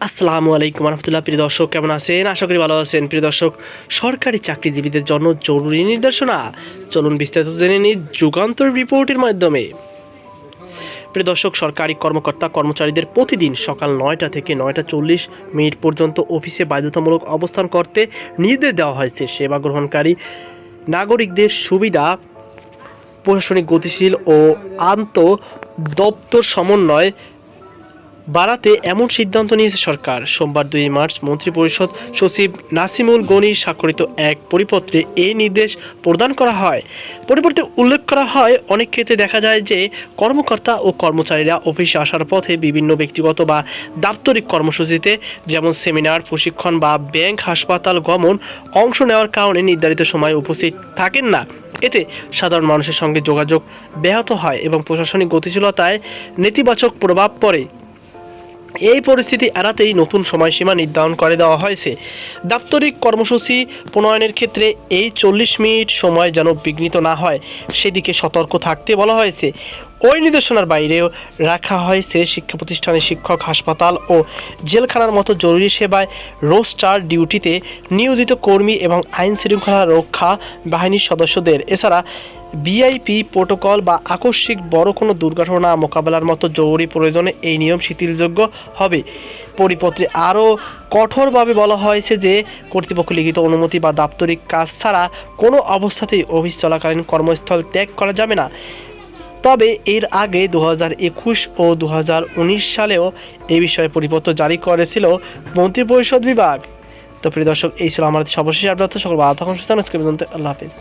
আসসালামু আলাইকুম রহমতুল্লাহ। প্রিয় দর্শক, কেমন আছেন? আশা করি ভালো আছেন। প্রিয় দর্শক, সরকারি চাকরিজীবীদের জন্য জরুরি নির্দেশনা। চলুন বিস্তারিত জেনে নিই যুগান্তর রিপোর্টের মাধ্যমে। প্রিয় দর্শক, সরকারি কর্মকর্তা কর্মচারীদের প্রতিদিন সকাল 9টা থেকে 9টা 40 পর্যন্ত অফিসে বাধ্যতামূলক অবস্থান করতে নির্দেশ দেওয়া হয়েছে। সেবা গ্রহণকারী নাগরিকদের সুবিধা, প্রশাসনিক গতিশীল ও আন্ত দপ্তর সমন্বয় বাড়াতে এমন সিদ্ধান্ত নিয়েছে সরকার। সোমবার 2 মার্চ মন্ত্রিপরিষদ সচিব নাসিমুল গনির স্বাক্ষরিত এক পরিপত্রে এই নির্দেশ প্রদান করা হয়। পরিপত্রে উল্লেখ করা হয়, অনেক ক্ষেত্রে দেখা যায় যে কর্মকর্তা ও কর্মচারীরা অফিসে আসার পথে বিভিন্ন ব্যক্তিগত বা দাপ্তরিক কর্মসূচিতে, যেমন সেমিনার, প্রশিক্ষণ বা ব্যাংক, হাসপাতাল গমন অংশ নেওয়ার কারণে নির্ধারিত সময়ে উপস্থিত থাকেন না। এতে সাধারণ মানুষের সঙ্গে যোগাযোগ ব্যাহত হয় এবং প্রশাসনিক গতিশীলতায় নেতিবাচক প্রভাব পড়ে। এই পরিস্থিতি এড়াতেই নতুন সময়সীমা নির্ধারণ করে দেওয়া হয়েছে। দাপ্তরিক কর্মসূচি প্রণয়নের ক্ষেত্রে এই 40 মিনিট সময় যেন বিঘ্নিত না হয়, সেদিকে সতর্ক থাকতে বলা হয়েছে। ওই নির্দেশনার বাইরেও রাখা হয়েছে শিক্ষা প্রতিষ্ঠানের শিক্ষক, হাসপাতাল ও জেলখানার মতো জরুরি সেবায় রোস্টার ডিউটিতে নিয়োজিত কর্মী এবং আইন শৃঙ্খলা রক্ষা বাহিনীর সদস্যদের। এছাড়া ভিআইপি প্রোটোকল বা আকস্মিক বড় কোনো দুর্ঘটনা মোকাবেলার মতো জরুরি প্রয়োজনে এই নিয়ম শিথিলযোগ্য হবে। পরিপত্রে আরও কঠোরভাবে বলা হয়েছে যে কর্তৃপক্ষ লিখিত অনুমতি বা দাপ্তরিক কাজ ছাড়া কোনো অবস্থাতেই অফিস চলাকালীন কর্মস্থল ত্যাগ করা যাবে না। তবে এর আগে 2021 ও 2019 সালেও এই বিষয়ে পরিপত্র জারি করেছিল মন্ত্রিপরিষদ বিভাগ। তো প্রিয় দর্শক, এই ছিল আমাদের সর্বশেষ আপডেট। সকল ভালো থাকুন, সুস্থ থাকুন। আল্লাহ হাফেজ।